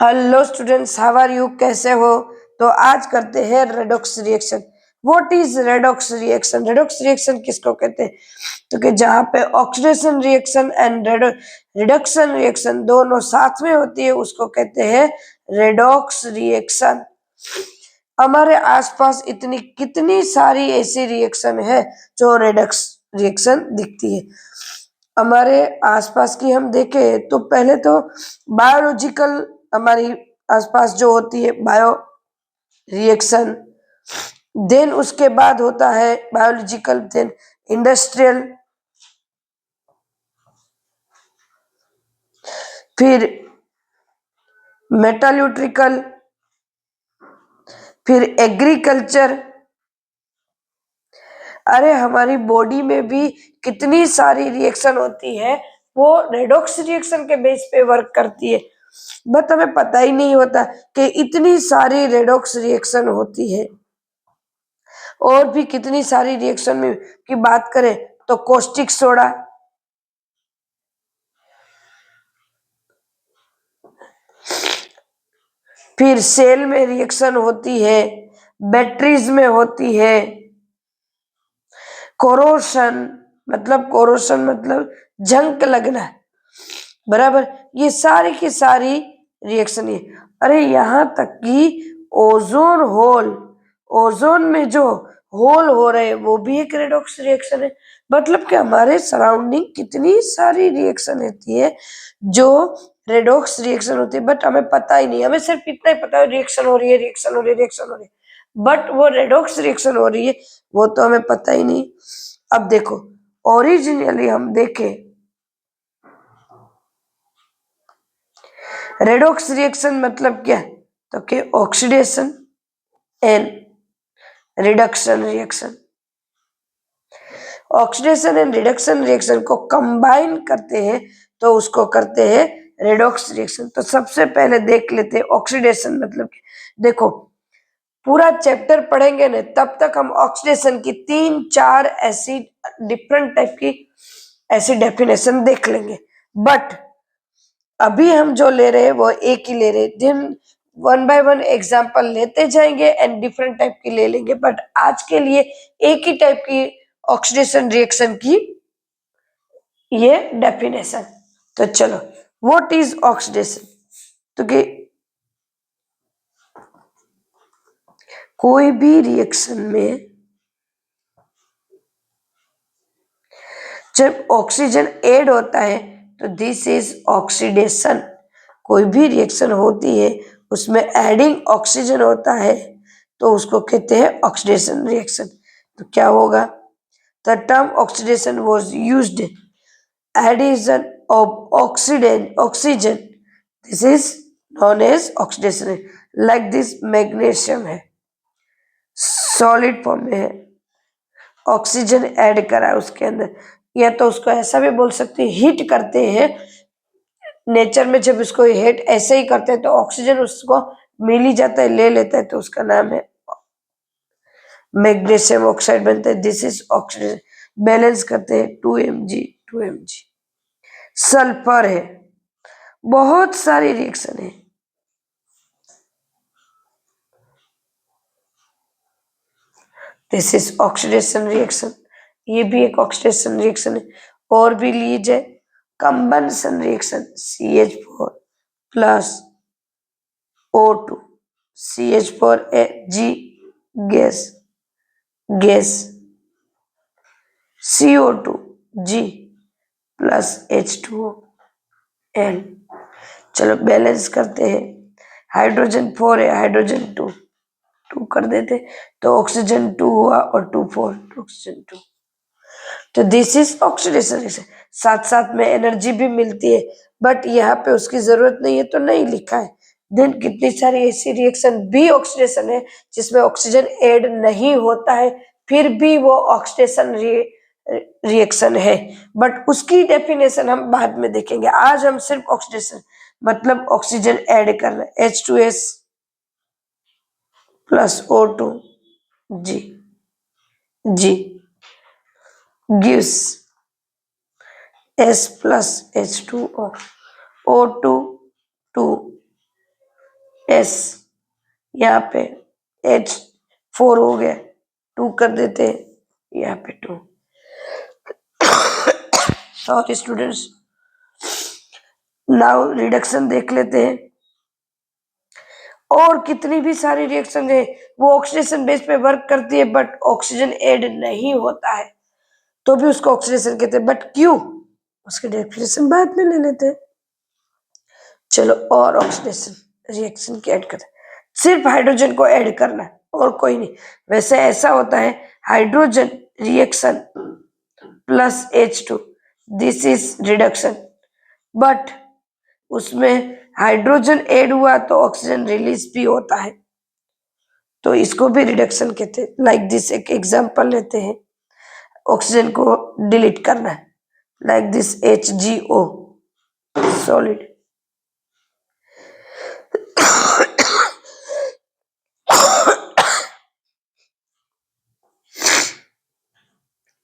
Hello students, how are you? कैसे हो? तो आज करते हैं redox reaction. What is redox reaction? Redox reaction किसको कहते हैं? तो कि जहाँ पे oxidation reaction and reduction reaction दोनों साथ में होती है उसको कहते हैं रेडॉक्स रिएक्शन। हमारे आसपास इतनी कितनी सारी ऐसी रिएक्शन है जो रेडॉक्स रिएक्शन दिखती है। हमारे आसपास की हम देखें तो पहले तो बायोलॉजिकल हमारी आसपास जो होती है बायो रिएक्शन, देन उसके बाद होता है बायोलॉजिकल, देन इंडस्ट्रियल, फिर मेटाल्यूट्रिकल, फिर एग्रीकल्चर। अरे हमारी बॉडी में भी कितनी सारी रिएक्शन होती है, वो रेडॉक्स रिएक्शन के बेस पे वर्क करती है, बट हमें पता ही नहीं होता कि इतनी सारी रेडॉक्स रिएक्शन होती है। और भी कितनी सारी रिएक्शन में की बात करें तो कॉस्टिक सोडा, फिर सेल में रिएक्शन होती है, बैटरीज में होती है, कोरोशन मतलब जंग लगना, बराबर। ये सारी की सारी रिएक्शन है। अरे यहाँ तक कि ओजोन में जो होल हो रहे हैं वो भी एक रेडॉक्स रिएक्शन है। मतलब कि हमारे सराउंडिंग कितनी सारी रिएक्शन होती है जो रेडॉक्स रिएक्शन होती है, बट हमें पता ही नहीं। हमें सिर्फ इतना ही पता है रिएक्शन हो रही है, रिएक्शन हो रही है, रिएक्शन हो रही है, बट वो रेडॉक्स रिएक्शन हो रही है वो तो हमें पता ही नहीं। अब देखो, ओरिजिनली हम देखें, रेडॉक्स रिएक्शन मतलब क्या है? तो कि oxidation and reduction reaction. Oxidation and reduction reaction को कंबाइन करते हैं तो उसको करते हैं रेडॉक्स रिएक्शन। तो सबसे पहले देख लेते हैं ऑक्सीडेशन मतलब क्या। देखो, पूरा चैप्टर पढ़ेंगे ना तब तक हम ऑक्सीडेशन की 3-4 ऐसी डिफरेंट टाइप की ऐसी डेफिनेशन देख लेंगे, बट अभी हम जो ले रहे हैं वो एक ही ले रहे हैं। दिन वन बाय वन एग्जाम्पल लेते जाएंगे एंड डिफरेंट टाइप की ले लेंगे, बट आज के लिए एक ही टाइप की ऑक्सीडेशन रिएक्शन की ये डेफिनेशन। तो चलो, व्हाट इज ऑक्सीडेशन? तो कि कोई भी रिएक्शन में जब ऑक्सीजन ऐड होता है तो दिस इज ऑक्सीडेशन। कोई भी रिएक्शन होती है उसमें एडिंग ऑक्सीजन होता है तो उसको कहते हैं ऑक्सीडेशन रिएक्शन। तो क्या होगा? The term oxidation was used addition of oxygen, this is known as oxidation. Like this magnesium है, सॉलिड फॉर्म में है, ऑक्सीजन ऐड करा है उसके अंदर, या तो उसको ऐसा भी बोल सकते हैं हीट करते हैं। नेचर में जब उसको हीट ऐसे ही करते हैं तो ऑक्सीजन उसको मिल ही जाता है, ले लेता है, तो उसका नाम है मैग्नीशियम ऑक्साइड बनता है। This is oxygen. बैलेंस करते हैं 2 mg 2 mg। सल्फर है, बहुत सारी रिएक्शन है। दिस इज ऑक्सीडेशन रिएक्शन, ये भी एक ऑक्सीडेशन रिएक्शन है। और भी लीजिए, combustion reaction, CH4 plus O2, CH4 G gas, CO2 G plus H2O L। चलो बैलेंस करते हैं। हाइड्रोजन 4 है, हाइड्रोजन 2 कर देते तो ऑक्सीजन 2 हुआ और 2 4 ऑक्सीजन 2। तो दिस इज ऑक्सीडेशन रिएक्शन। साथ साथ में एनर्जी भी मिलती है, बट यहाँ पे उसकी जरूरत नहीं है तो नहीं लिखा है। देन कितनी सारी ऐसी रिएक्शन भी ऑक्सीडेशन है जिसमें ऑक्सीजन ऐड नहीं होता है, फिर भी वो ऑक्सीडेशन रिएक्शन है, बट उसकी डेफिनेशन हम बाद में देखेंगे। आज हम सिर्फ ऑक्सीडेशन मतलब ऑक्सीजन ऐड कर रहे हैं। H2S plus O2 G gives S plus H2O, O2 2 S, यहाँ पे H4 हो गया, 2 कर देते हैं, यहाँ पे 2। सॉरी स्टूडेंट्स, नाउ रिडक्शन देख लेते हैं। और कितनी भी सारी रिएक्शन है वो ऑक्सीडेशन बेस पे वर्क करती है, बट ऑक्सीजन ऐड नहीं होता है तो भी उसको ऑक्सीडेशन कहते हैं। बट क्यों, उसकी डेफिनेशन बाद में ले लेते हैं। चलो, और ऑक्सीडेशन रिएक्शन की ऐड करते हैं, सिर्फ हाइड्रोजन को ऐड करना है और कोई नहीं। वैसे ऐसा होता है, hydrogen reaction plus H2, this is reduction, but उसमें हाइड्रोजन ऐड हुआ तो ऑक्सीजन रिलीज भी होता है, तो इसको भी रिडक्शन कहते हैं। लाइक दिस, एक एग्जांपल लेते हैं, ऑक्सीजन को डिलीट करना है, like this HgO solid.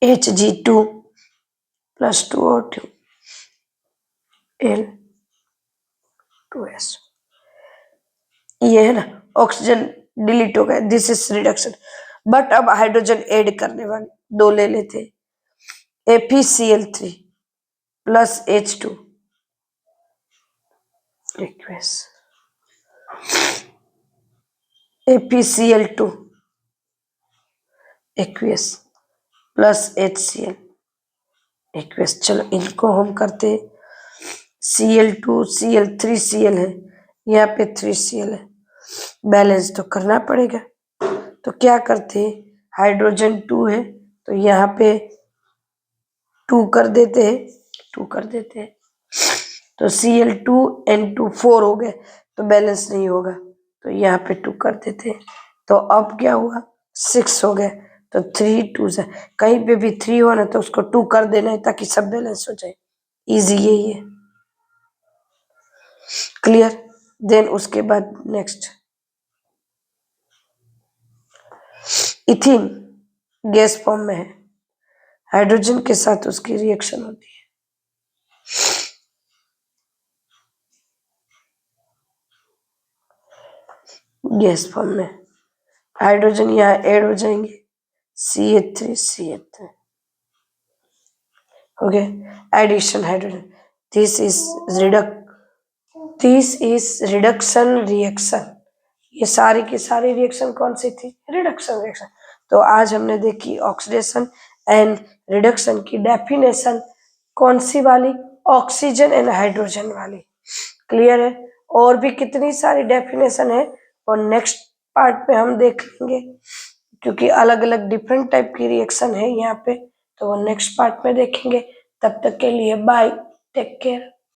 Hg2 plus 2O2 L2S, ये है ना, ऑक्सीजन डिलीट हो गया, दिस इज रिडक्शन। बट अब हाइड्रोजन ऐड करने वाले 2 ले लेते हैं, FeCl3 plus H2 aqueous, FeCl2 aqueous plus HCl aqueous। चलो इनको हम करते, Cl2 Cl3 Cl है, यहाँ पे 3Cl है, बैलेंस तो करना पड़ेगा। तो क्या करते हैं, हाइड्रोजन 2 है तो यहाँ पे 2 कर देते हैं, 2 कर देते हैं, तो Cl2N2 4 हो गए, तो बैलेंस नहीं होगा, तो यहाँ पे 2 कर देते हैं। तो अब क्या हुआ, 6 हो गए, तो 3 2 से कहीं पे भी 3 हो ना तो उसको 2 कर देना है ताकि सब बैलेंस हो जाए। इजी यही है, क्लियर। देन उसके बाद नेक्स्ट, इथीन गैस फॉर्म में है, हाइड्रोजन के साथ उसकी रिएक्शन होती है। गैस फॉर्म में हाइड्रोजन यहाँ ऐड हो जाएंगे, CH3 okay, addition hydrogen, this is reduction reaction. ये सारी की सारी रिएक्शन कौन सी थी, रिडक्शन रिएक्शन। तो आज हमने देखी ऑक्सीडेशन एंड रिडक्शन की डेफिनेशन, कौन सी वाली, ऑक्सीजन एंड हाइड्रोजन वाली, क्लियर है। और भी कितनी सारी डेफिनेशन है और नेक्स्ट पार्ट में हम देख लेंगे, क्योंकि अलग अलग डिफरेंट टाइप की रिएक्शन है यहाँ पे, तो वो नेक्स्ट पार्ट में देखेंगे। तब तक के लिए बाय, टेक केयर।